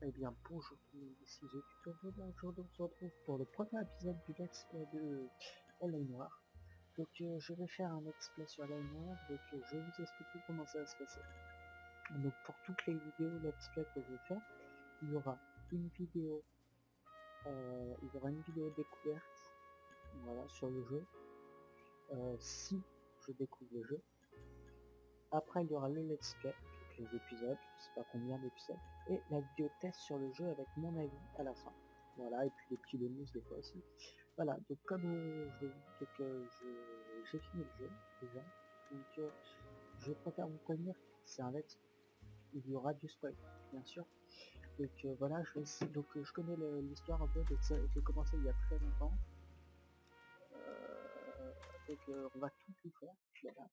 Eh bien bonjour tout le monde, ici The Tutor. Aujourd'hui on se retrouve pour le premier épisode du let's play de Noire. Donc je vais faire un let's play sur Noire, donc je vais vous expliquer comment ça va se passer. Donc pour toutes les vidéos let's play que je vais faire, il y aura une vidéo découverte, voilà, sur le jeu, si je découvre le jeu. Après il y aura le let's play, donc les épisodes, je sais pas combien d'épisodes, et la vidéo test sur le jeu avec mon avis à la fin. Voilà, et puis des petits bonus des fois aussi. Voilà, donc comme j'ai fini le jeu déjà, donc je préfère vous prévenir, c'est un let's, il y aura du spoil, bien sûr. Donc voilà, je vais essayer, donc je connais l'histoire un peu, donc j'ai commencé il y a très longtemps. Donc on va tout faire, voilà.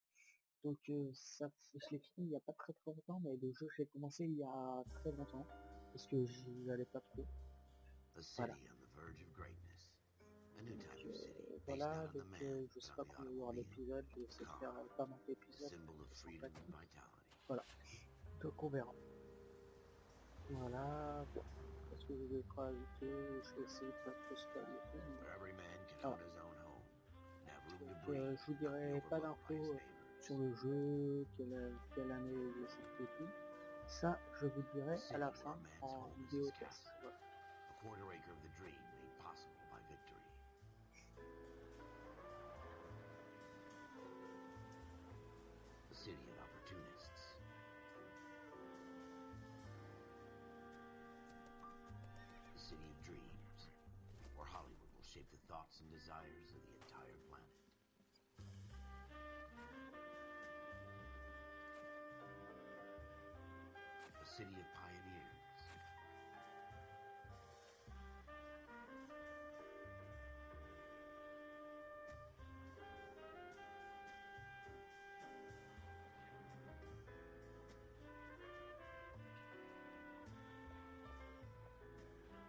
Donc ça, je l'ai fini il y a pas très longtemps, mais le jeu j'ai commencé il y a très longtemps, parce que j'y allais pas trop. Voilà. Voilà, donc je sais pas combien il y aura d'épisodes, je vais essayer de faire pas mal d'épisodes, voilà, donc on verra. Voilà, bon, qu'est-ce que je vais pas ajouter, je vais essayer de pas trop spoiler et tout, mais voilà. Donc je vous dirai pas d'infos sur le jeu, quelle année il est sorti et tout. Ça, je vous dirai à la fin en vidéo test. Voilà. Shape the thoughts and desires of the entire planet. A city of pioneers.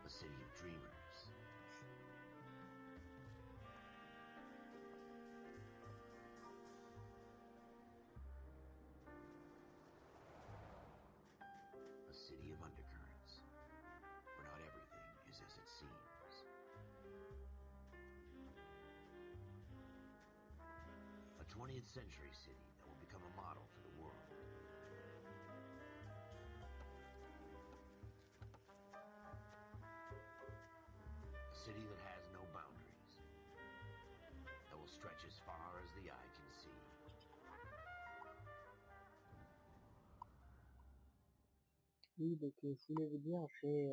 A city of dreamers. A city of undercurrents, where not everything is as it seems. A 20th century city that will become a model for the world. A city that has no boundaries, that will stretch as far as the eye can see. Oui, donc je voulais vous dire, j'ai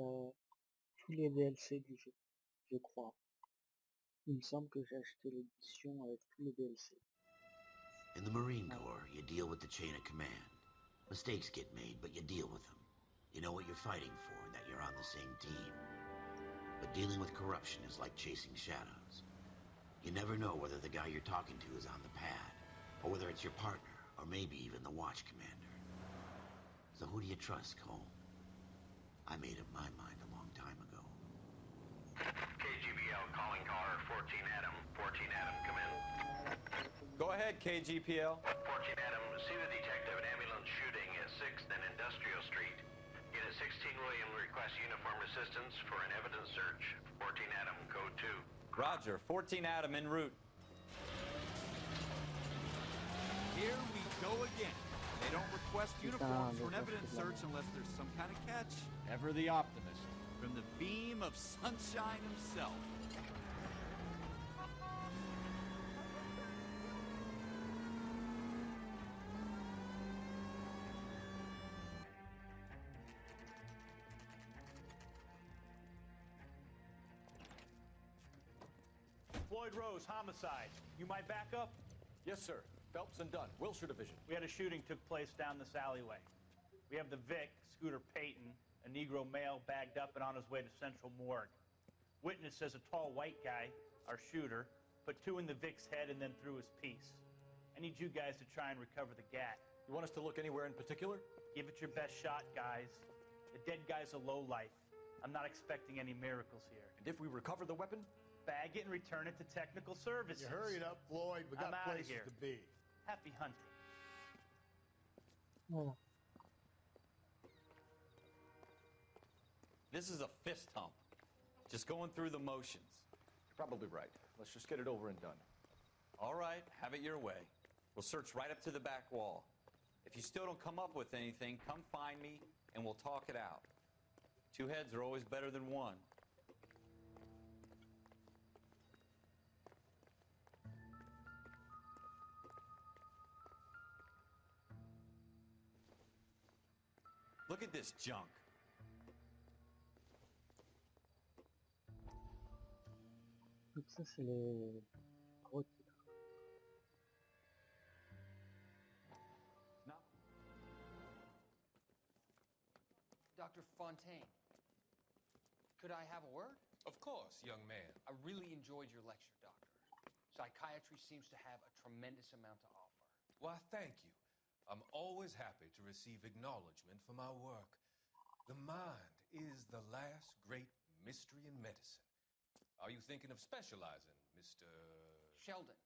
tous les DLC du jeu, je crois. Il me semble que j'ai acheté l'édition avec tous les DLC. In the Marine Corps, you deal with the chain of command. Mistakes get made, but you deal with them. You know what you're fighting for and that you're on the same team. But dealing with corruption is like chasing shadows. You never know whether the guy you're talking to is on the pad, or whether it's your partner, or maybe even the watch commander. So who do you trust, Cole? I made up my mind a long time ago. KGPL calling caller 14 Adam. 14 Adam, come in. Go ahead, KGPL. 14 Adam, see the detective, an ambulance shooting at 6th and Industrial Street. Unit 16 William requests uniform assistance for an evidence search. 14 Adam, code 2. Roger, 14 Adam en route. Here we go again. They don't request uniforms for an evidence search unless there's some kind of catch. Ever the optimist. From the beam of sunshine himself. Floyd Rose, homicide. You might back up? Yes, sir. Phelps and Dunn, Wilshire Division. We had a shooting took place down this alleyway. We have the Vic, Scooter Payton, a Negro male bagged up and on his way to Central Morgue. Witness says a tall white guy, our shooter, put 2 in the Vic's head and then threw his piece. I need you guys to try and recover the gat. You want us to look anywhere in particular? Give it your best shot, guys. The dead guy's a lowlife. I'm not expecting any miracles here. And if we recover the weapon? Bag it and return it to technical services. You hurry it up, Floyd. We got places to be. Happy hunting. Voilà. This is a fist hump. Just going through the motions. You're probably right. Let's just get it over and done. All right, have it your way. We'll search right up to the back wall. If you still don't come up with anything, come find me and we'll talk it out. Two heads are always better than one. Look at this junk. Donc ça c'est les gros titres. No. Dr. Fontaine, could I have a word? Of course, young man. I really enjoyed your lecture, Doctor. Psychiatry seems to have a tremendous amount to offer. Why, thank you. I'm always happy to receive acknowledgement for my work. The mind is the last great mystery in medicine. Are you thinking of specializing, Mr. Sheldon,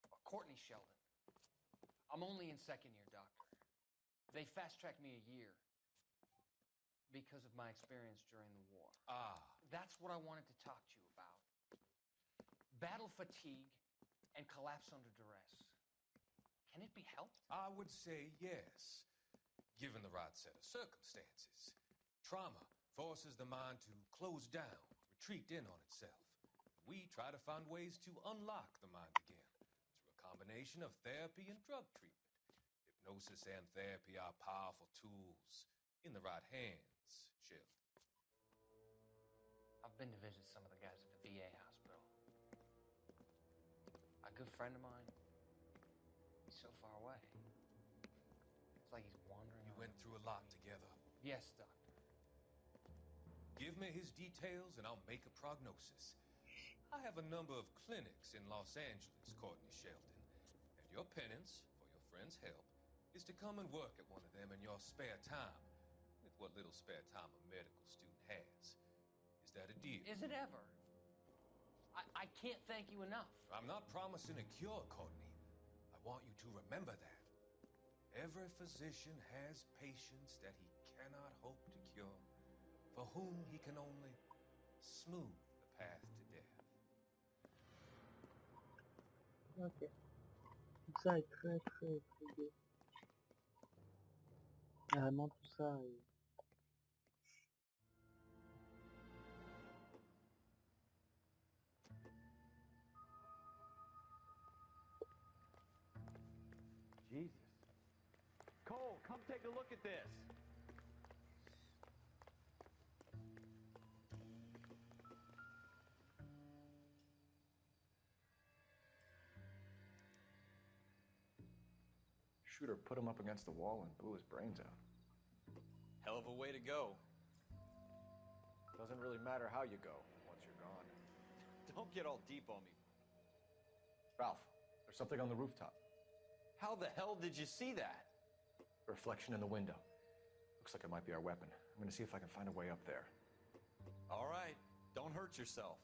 or Courtney Sheldon. I'm only in second year, Doctor. They fast-tracked me a year because of my experience during the war. Ah. That's what I wanted to talk to you about. Battle fatigue and collapse under duress. Can it be helped? I would say yes, given the right set of circumstances. Trauma forces the mind to close down, retreat in on itself. We try to find ways to unlock the mind again through a combination of therapy and drug treatment. Hypnosis and therapy are powerful tools in the right hands, Sheldon. I've been to visit some of the guys at the VA hospital. A good friend of mine, he's so far away. It's like he's wandering You around. went through a lot together. Yes, Doctor. Give me his details and I'll make a prognosis. I have a number of clinics in Los Angeles, Courtney Sheldon, and your penance, for your friend's help, is to come and work at one of them in your spare time, with what little spare time a medical student has. Is that a deal? Is it ever? I can't thank you enough. I'm not promising a cure, Courtney. I want you to remember that. Every physician has patients that he cannot hope to cure, for whom he can only smooth the path to death. Ok. Donc ça est très gai. Vraiment tout ça est... Jesus. Cole, come take a look at this. Shooter put him up against the wall and blew his brains out. Hell of a way to go. Doesn't really matter how you go once you're gone. Don't get all deep on me. Ralph, there's something on the rooftop. How the hell did you see that? A reflection in the window. Looks like it might be our weapon. I'm gonna see if I can find a way up there. All right, don't hurt yourself.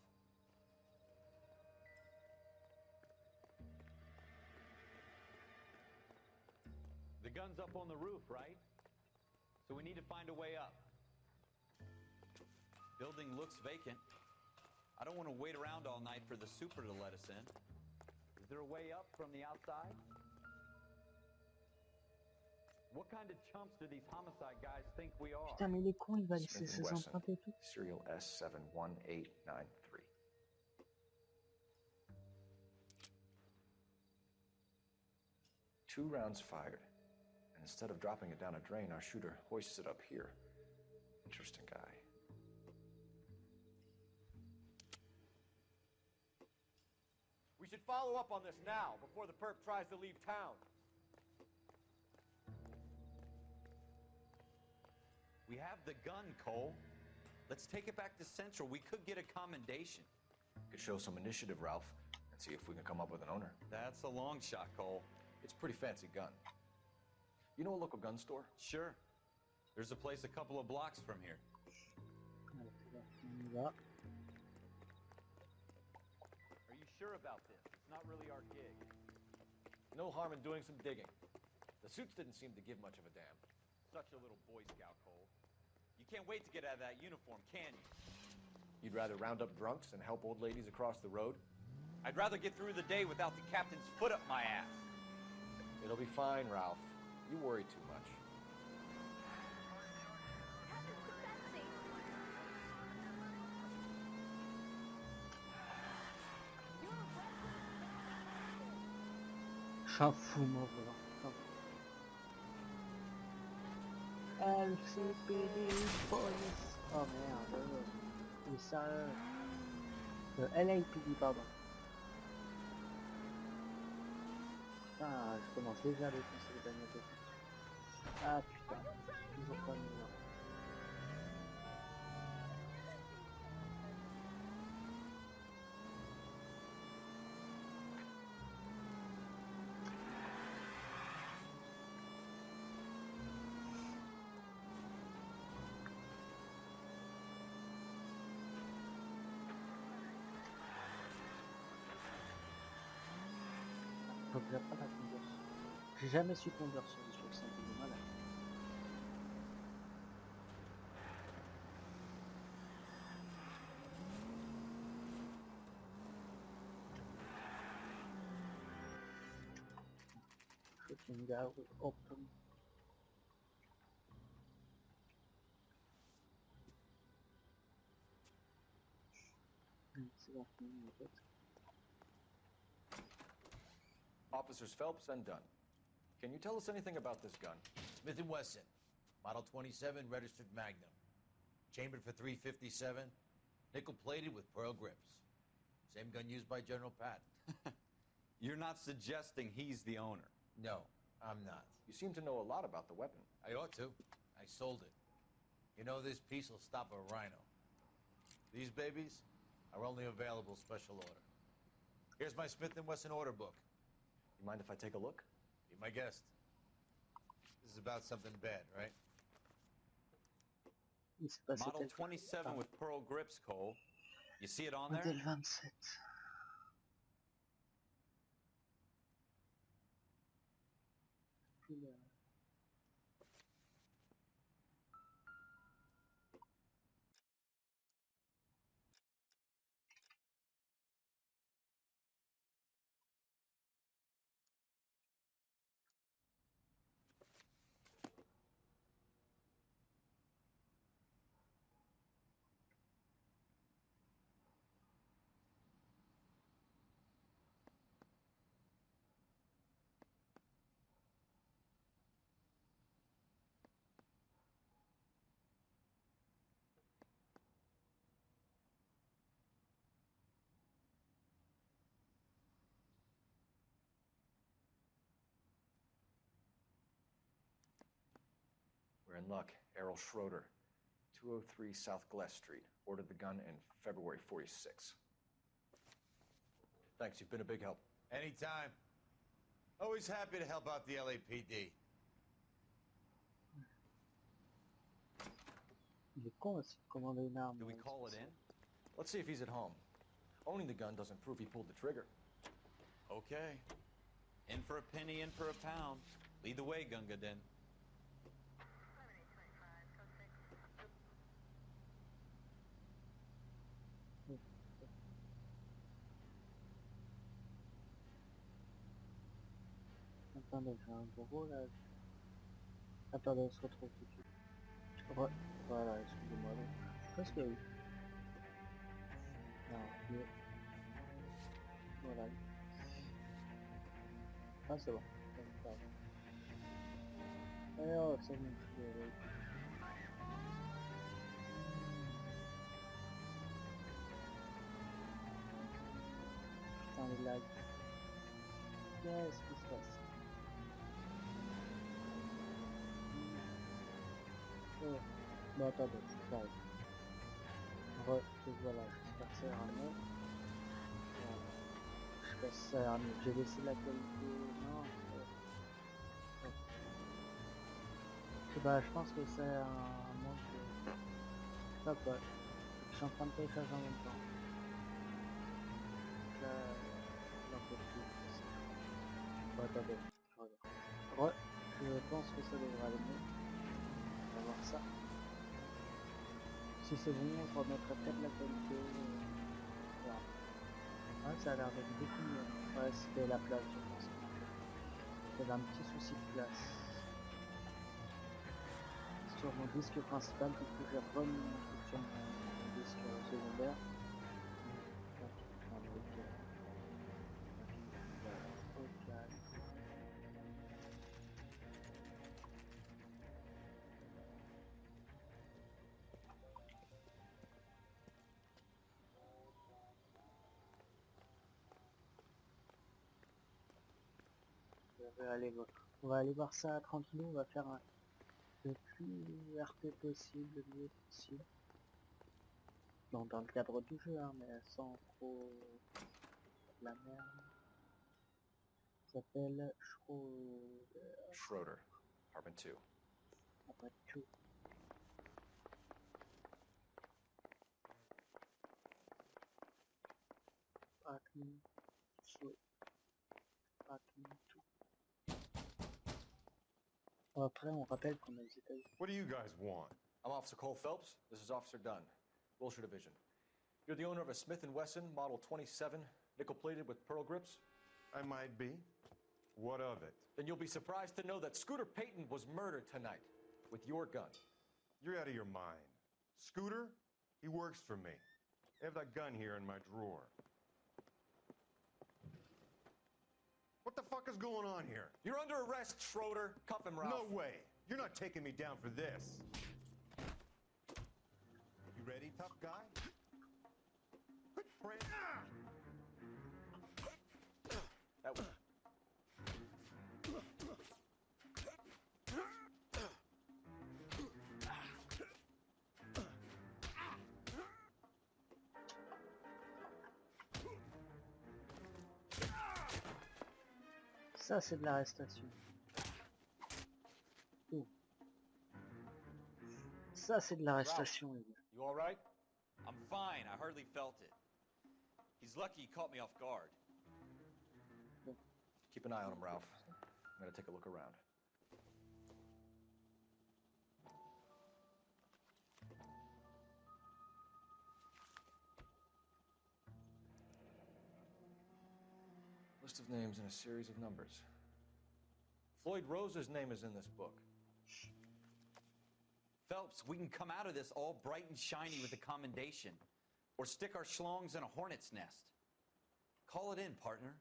The gun's up on the roof, right? So we need to find a way up. Building looks vacant. I don't want to wait around all night for the super to let us in. Is there a way up from the outside? What kind of chumps do these homicide guys think we are? Putain mais il est con, il va laisser Smith ses & Wesson, empreintes et tout. serial S71893. Two rounds fired. And instead of dropping it down a drain, our shooter hoists it up here. Interesting guy. We should follow up on this now, before the perp tries to leave town. We have the gun, Cole. Let's take it back to Central. We could get a commendation. Could show some initiative, Ralph, and see if we can come up with an owner. That's a long shot, Cole. It's a pretty fancy gun. You know a local gun store? Sure. There's a place a couple of blocks from here. Allez, c'est parti, on y va. Are you sure about this? It's not really our gig. No harm in doing some digging. The suits didn't seem to give much of a damn. Such a little Boy Scout, Cole. You can't wait to get out of that uniform, can you? You'd rather round up drunks and help old ladies across the road? I'd rather get through the day without the captain's foot up my ass. It'll be fine, Ralph. You worry too much. J'en fous, mon volant. LCPD Police. Oh merde. Et ça... LAPD, pardon. Putain, je commence déjà à défoncer les bagnoles de flics. Ah putain, toujours pas mignon. Faut que j'apprenne à conduire. J'ai jamais su conduire sur des trucs simples de malade. Shooting out open. C'est la fin en fait. Officers Phelps and Dunn. Can you tell us anything about this gun? Smith & Wesson, Model 27, registered Magnum. Chambered for .357, nickel-plated with pearl grips. Same gun used by General Patton. You're not suggesting he's the owner? No, I'm not. You seem to know a lot about the weapon. I ought to. I sold it. You know, this piece will stop a rhino. These babies are only available special order. Here's my Smith & Wesson order book. You mind if I take a look? Be my guest. This is about something bad, right? Model 27 with pearl grips, Cole. You see it on there? Modèle 27. We're in luck. Errol Schroeder, 203 South Gless Street. Ordered the gun in February '46. Thanks, you've been a big help. Anytime. Always happy to help out the LAPD. Il est con aussi de commander une arme. Do we call it in? Let's see if he's at home. Owning the gun doesn't prove he pulled the trigger. Okay. In for a penny, in for a pound. Lead the way, Gunga Din. Attendez, j'ai un bureau là. Attendez, on se retrouve tout de suite. Voilà, excusez-moi. Qu'est-ce qu'il y a eu? Alors, mieux. Voilà. Ah, c'est bon. Eh oh, c'est bon, je suis désolé. Putain, les lags. Qu'est-ce qui se passe? Bon, attendez, c'est pareil. Voilà, j'espère que ça ira mieux. Voilà. J'espère que ça ira mieux. J'ai laissé la qualité... Non, bah, je pense que c'est un manque de... Hop, ouais. Je suis en train de télécharger en même temps. Là, j'en peux plus. Bon, attendez, je regarde. Je pense que ça devrait aller mieux. On va voir ça. Si c'est bon, je remettrai peut-être la qualité. Voilà. Ah, ça a l'air d'être beaucoup mieux. Ouais, c'était la place, je pense. J'avais un petit souci de place. Sur mon disque principal, du coup, j'ai remis mon truc sur mon disque secondaire. On va aller voir ça tranquillou, on va faire le plus RP possible, le mieux possible. Bon, dans le cadre du jeu, hein, mais sans trop la merde. Ça s'appelle Schroeder, Carbon 2. Après tout. Après, on rappelle qu'on a les États-Unis. What do you guys want? I'm Officer Cole Phelps. This is Officer Dunn, Wilshire Division. You're the owner of a Smith & Wesson Model 27, nickel-plated with pearl grips? I might be. What of it? Then you'll be surprised to know that Scooter Payton was murdered tonight with your gun. You're out of your mind. Scooter? He works for me. I have that gun here in my drawer. What the fuck is going on here? You're under arrest, Schroeder. Cuff him, Ralph. No way. You're not taking me down for this. You ready, tough guy? Quit praying. That was... Ça, c'est de l'arrestation. Oh. Ça, c'est de l'arrestation, les gars. You all right? I'm fine. I hardly felt it. He's lucky he caught me off guard. Keep an eye on him, Ralph. I'm gonna take a look around. List of names and a series of numbers. Floyd Rose's name is in this book. Phelps, we can come out of this all bright and shiny with a commendation. Or stick our schlongs in a hornet's nest. Call it in, partner.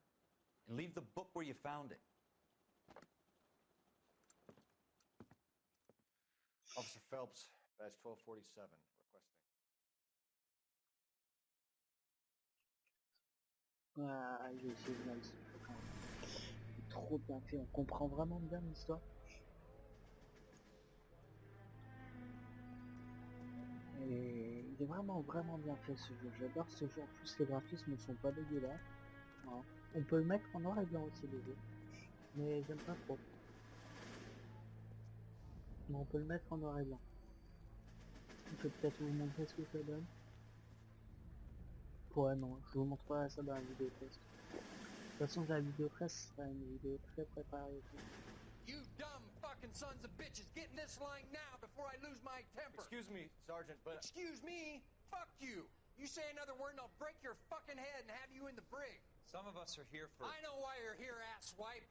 And leave the book where you found it. Officer Phelps, badge 1247, requesting. Ah, j'ai mal. Trop bien fait, on comprend vraiment bien l'histoire. Et il est vraiment bien fait ce jeu. J'adore ce jeu. En plus, les graphismes ne sont pas dégueulasses. Hein. On peut le mettre en noir et blanc aussi, le jeu. Mais j'aime pas trop. Mais on peut le mettre en noir et blanc. On peut peut-être vous montrer ce que ça donne. Ouais, non, je vous montrerai ça dans la vidéo test. De toute façon, la vidéo test sera une vidéo très préparée. You dumb fucking sons of bitches, get in this line now before I lose my temper. Excuse me, Sergeant, but... Excuse me? Fuck you. You say another word and I'll break your fucking head and have you in the brig. Some of us are here for... I know why you're here, asswipe.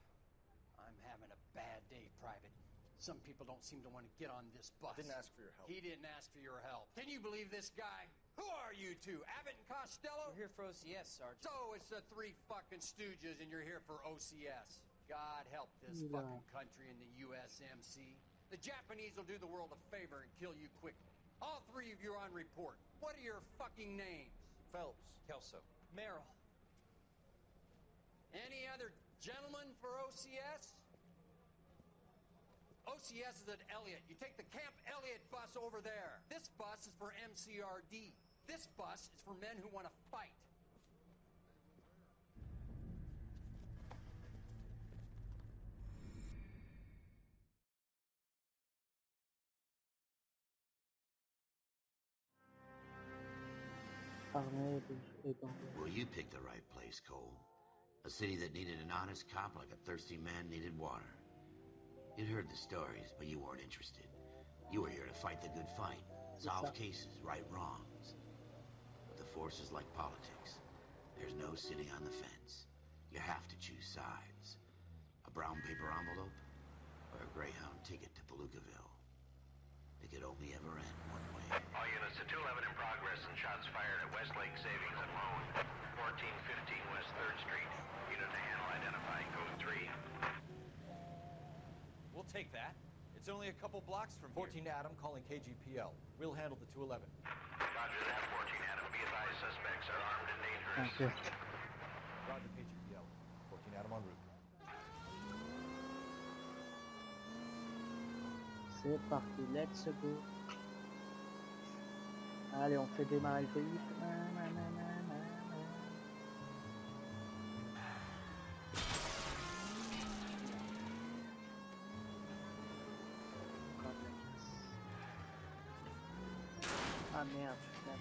I'm having a bad day, Private. Some people don't seem to want to get on this bus. I didn't ask for your help. He didn't ask for your help. Can you believe this guy? Who are you two? Abbott and Costello? We're here for OCS, Sergeant. So it's the three fucking stooges and you're here for OCS. God help this fucking country and the USMC. The Japanese will do the world a favor and kill you quickly. All three of you are on report. What are your fucking names? Phelps. Kelso. Merrill. Any other gentlemen for OCS? OCS is at Elliott. You take the Camp Elliott bus over there. This bus is for MCRD. This bus is for men who want to fight. Well, you picked the right place, Cole. A city that needed an honest cop like a thirsty man needed water. You'd heard the stories, but you weren't interested. You were here to fight the good fight. Solve cases, right wrongs. But the force is like politics. There's no sitting on the fence. You have to choose sides. A brown paper envelope or a Greyhound ticket to Palookaville. It could only ever end one way. All units to 211 in progress and shots fired at Westlake Savings and Loan, 1415 West 3rd Street. Unit to handle identifying code 3. We'll take that. It's only a couple blocks from 14 Adam calling KGPL. We'll handle the 211. Roger that, 14 Adam. Be advised, suspects are armed and dangerous. Roger KGPL. 14 Adam en route. C'est parti, let's go. Allez, on fait démarrer le véhicule. Ah merde, putain,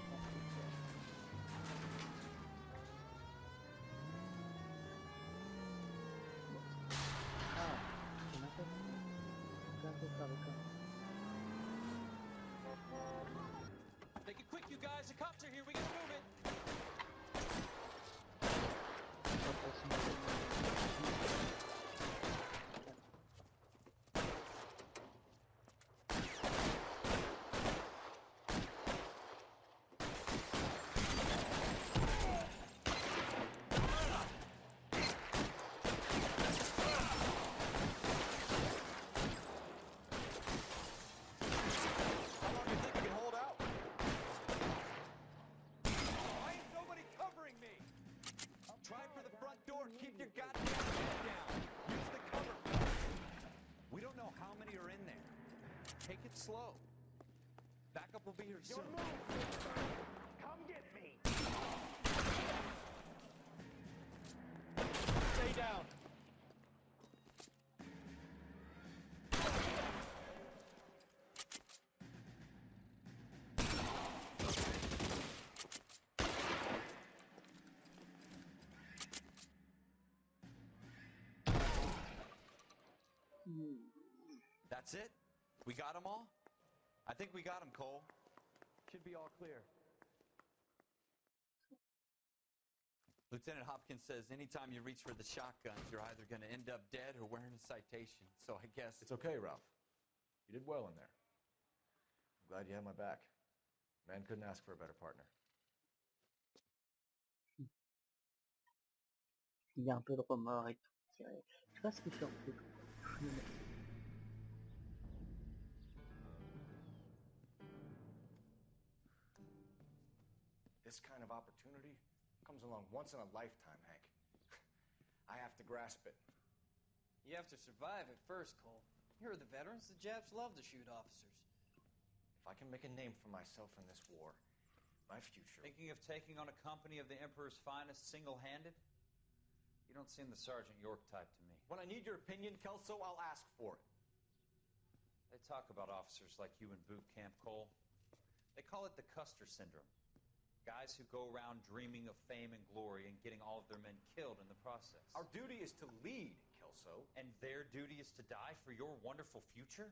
Make it quick, you guys. The cops are here. We gotta move it. Keep your goddamn head down. Use the cover. We don't know how many are in there. Take it slow. Backup will be here soon. Come get me. Stay down. That's it? We got them all? I think we got them, Cole. Should be all clear. Lieutenant Hopkins says anytime you reach for the shotguns, you're either going to end up dead or wearing a citation. So I guess... It's okay, Ralph. You did well in there. I'm glad you had my back. Man couldn't ask for a better partner. Il y a un peu de remords et tout. Je sais pas ce qu'il fait en fait. This kind of opportunity comes along once in a lifetime, Hank. I have to grasp it. You have to survive at first, Cole. Here are the veterans. The Japs love to shoot officers. If I can make a name for myself in this war, my future... Thinking of taking on a company of the Emperor's finest single-handed? You don't seem the Sergeant York type to me. When I need your opinion, Kelso, I'll ask for it. They talk about officers like you in boot camp, Cole. They call it the Custer syndrome. Guys who go around dreaming of fame and glory and getting all of their men killed in the process. Our duty is to lead, Kelso. And their duty is to die for your wonderful future?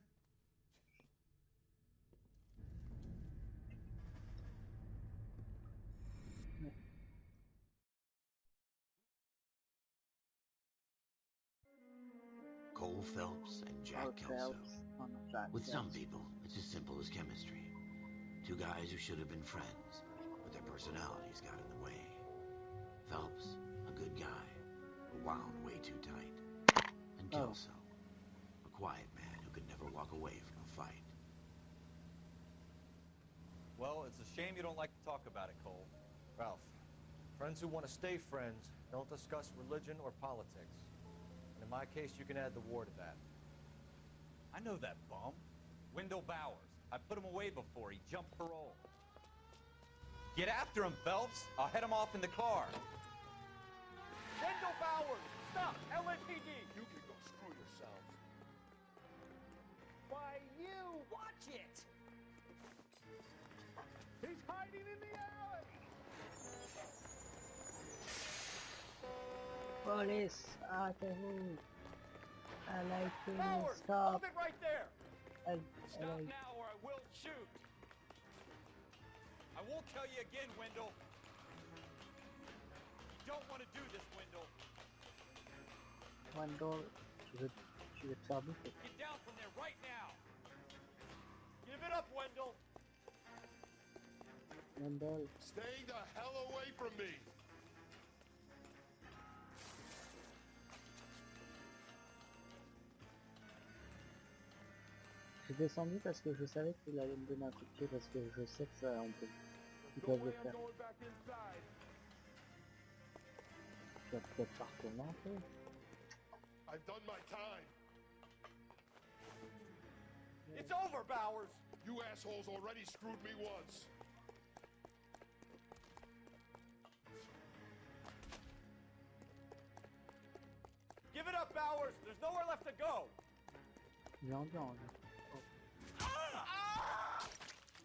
Cole Phelps and Jack Kelso. With some people, it's as simple as chemistry. Two guys who should have been friends, but their personalities got in the way. Phelps, a good guy, but wound way too tight. And Kelso, a quiet man who could never walk away from a fight. Well, it's a shame you don't like to talk about it, Cole. Ralph, friends who want to stay friends don't discuss religion or politics. And in my case, you can add the war to that. I know that bum. Wendell Bowers. I put him away before. He jumped parole. Get after him, Phelps. I'll head him off in the car. Wendell Bowers! Stop! LAPD! You can go screw yourselves. Why, you! Watch it! He's hiding in the alley! Police, arrêtez-vous. LAPD, Bowers! stop. Hold it right there! Stop now or I will shoot! I won't tell you again, Wendell. You don't want to do this, Wendell. Wendell, tu veux te faire bouffer. Get down from there right now. Give it up, Wendell. Wendell. Stay the hell away from me. J'ai descendu parce que je savais qu'il allait me donner un coup de pied parce que je sais que ça on peut. Ils peuvent le faire. Tu vas peut-être pas retourner un peu. I've done my time. It's over, Bowers. You assholes already screwed me once. Give it up, Bowers. There's nowhere left to go. Viens.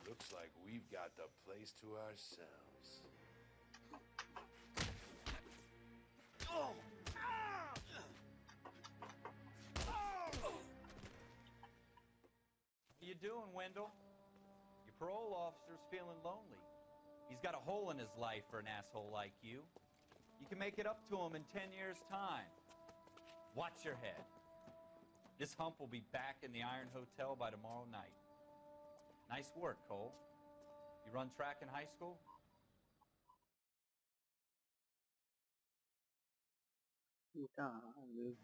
Looks like we've got the place to ourselves. Oh. How you doing, Wendell? Your parole officer's feeling lonely. He's got a hole in his life for an asshole like you. You can make it up to him in 10 years' time. Watch your head. This hump will be back in the Iron Hotel by tomorrow night. Nice work, Cole. You run track in high school? Putain, le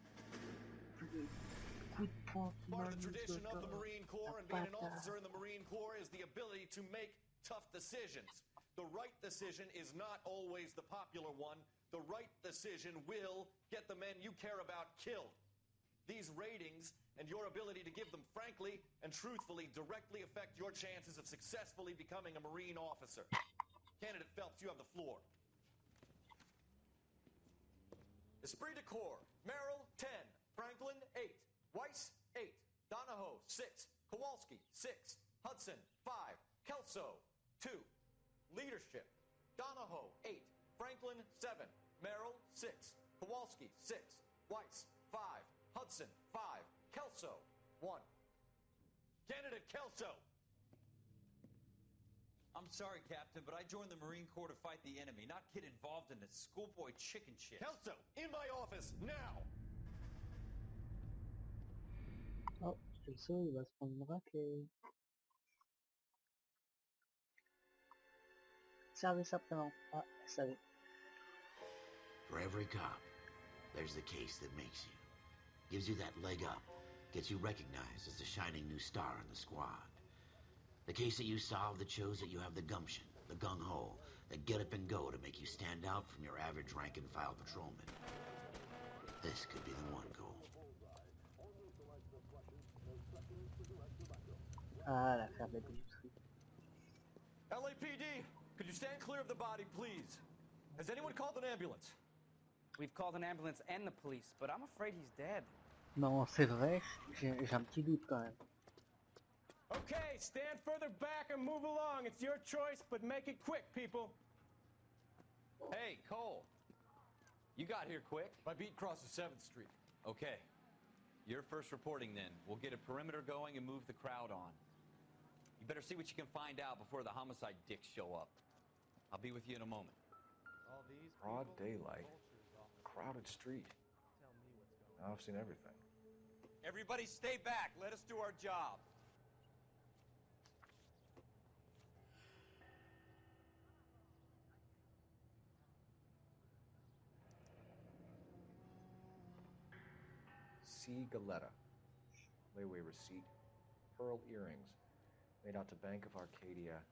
coup de poing qui Part m'a of the mis tradition sur of the Marine Corps and la being an patate. officer in the Marine Corps is the ability to make tough decisions. The right decision is not always the popular one. The right decision will get the men you care about killed. These ratings and your ability to give them frankly and truthfully directly affect your chances of successfully becoming a Marine officer. Candidate Phelps, you have the floor. Esprit de Corps, Merrill, 10. Franklin, 8. Weiss, 8. Donahoe, 6. Kowalski, 6. Hudson, 5. Kelso, 2. Leadership, Donahoe, 8. Franklin, 7. Merrill, 6. Kowalski, 6. Weiss, 5. Hudson, 5. Kelso, 1. Candidate Kelso. I'm sorry, Captain, but I joined the Marine Corps to fight the enemy, not get involved in this schoolboy chicken shit. Kelso, in my office, now! Oh, Kelso, il va se prendre une raclée. Service après-vente. Ah, salut. For every cop, there's the case that makes you. Gives you that leg up. Gets you recognized as the shining new star in the squad. The case that you solve that shows that you have the gumption, the gung-ho, the get up and go to make you stand out from your average rank-and-file patrolman. This could be the one, Cole. Ah, l'affaire de la bijouterie. LAPD, could you stand clear of the body, please? Has anyone called an ambulance? We've called an ambulance and the police, but I'm afraid he's dead. Non, c'est vrai, j'ai un petit doute quand même. Okay, stand further back and move along. It's your choice, but make it quick, people. Hey, Cole. You got here quick. My beat crosses 7th Street. Okay. You're first reporting then. We'll get a perimeter going and move the crowd on. You better see what you can find out before the homicide dicks show up. I'll be with you in a moment. All these broad daylight, crowded street. Now I've seen everything. Everybody stay back. Let us do our job. C. Galetta. Layaway receipt. Pearl earrings. Made out to Bank of Arcadia.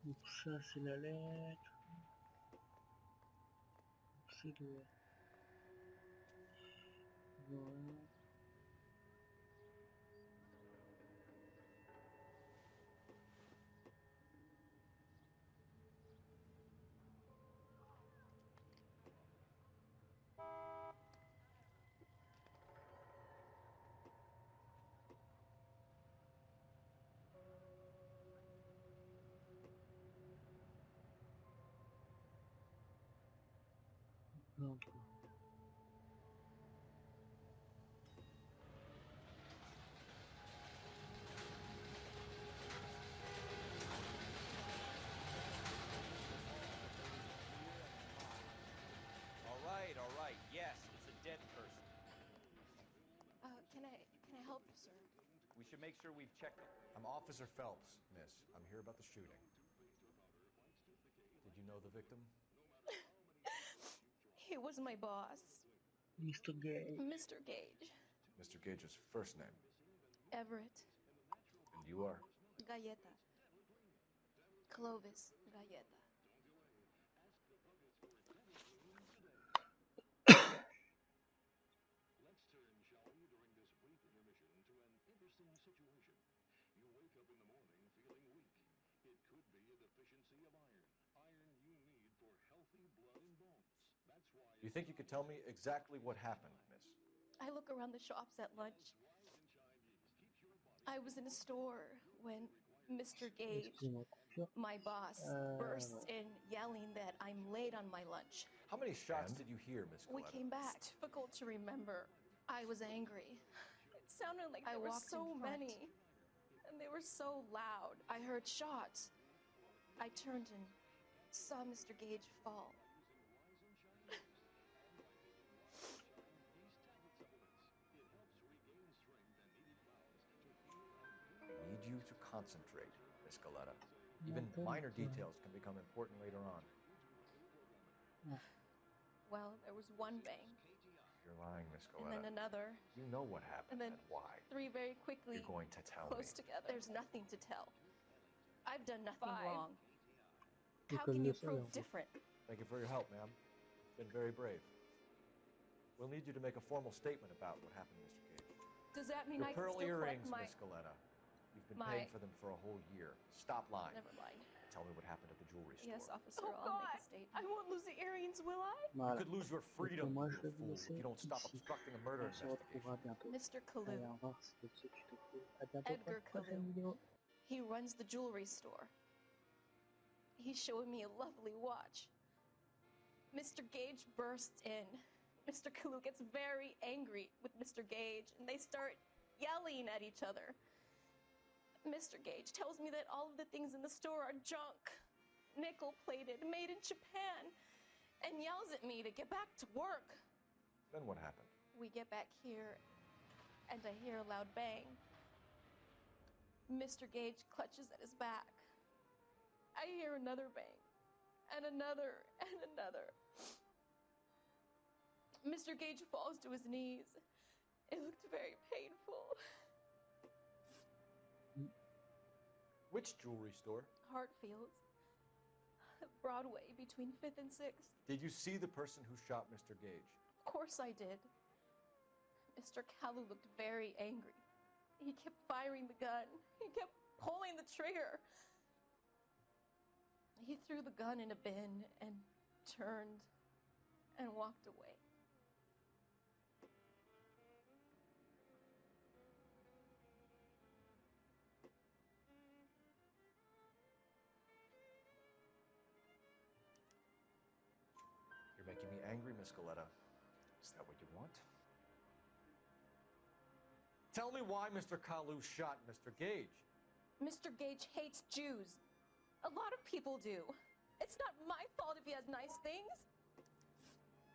Donc ça c'est la lettre. C'est le... Voilà. Donc, should make sure we've checked them. I'm Officer Phelps, miss. I'm here about the shooting. Did you know the victim? He was my boss. Mr. Gage. Mr. Gage. Mr. Gage's first name. Everett. And you are? Galleta. Clovis Galleta. You think you could tell me exactly what happened, miss? I look around the shops at lunch. I was in a store when Mr. Gage, my boss, bursts in yelling that I'm late on my lunch. How many shots did you hear, Miss We Coletta? came back. It's difficult to remember. I was angry. It sounded like I there were walked so in front. many. And they were so loud. I heard shots. I turned and saw Mr. Gage fall. I need you to concentrate, Miss Coletta. Even minor details can become important later on. Well, there was one bang. You're lying, Miss And Coletta. then another. You know what happened And then why. 3 very quickly. You're going to tell close me. together. There's nothing to tell. I've done nothing 5. wrong. How can you prove different? Thank you for your help, ma'am. It's been very brave. We'll need you to make a formal statement about what happened, Mr. Gage. Does that mean Your I can pearl still collect earrings, my... Miss Coletta. You've been my- paying for them for a whole year. Stop lying. Never mind. Tell me what happened at the jewelry store. Yes, officer, Oh, I'll make God. a statement. I won't lose the earrings, will I? You could lose your freedom, moi, you je vais vous fool, if laisser you don't stop ici. obstructing a murder On se investigation. retrouvera bientôt. Mr. Kalu. Allez, au revoir, c'était Psy, je te prie. À bientôt pour Edgar la prochaine Kalu. vidéo. He runs the jewelry store. He's showing me a lovely watch. Mr. Gage bursts in. Mr. Kalu gets very angry with Mr. Gage, and they start yelling at each other. Mr. Gage tells me that all of the things in the store are junk, nickel-plated, made in Japan, and yells at me to get back to work. Then what happened? We get back here, and I hear a loud bang. Mr. Gage clutches at his back. I hear another bang, and another, and another. Mr. Gage falls to his knees. It looked very painful. Which jewelry store? Hartfield's. Broadway, between 5th and 6th. Did you see the person who shot Mr. Gage? Of course I did. Mr. Kalu looked very angry. He kept firing the gun. He kept pulling the trigger. He threw the gun in a bin and turned and walked away. You're making me angry, Miss Coletta. Is that what you want? Tell me why Mr. Kalu shot Mr. Gage. Mr. Gage hates Jews. A lot of people do. It's not my fault if he has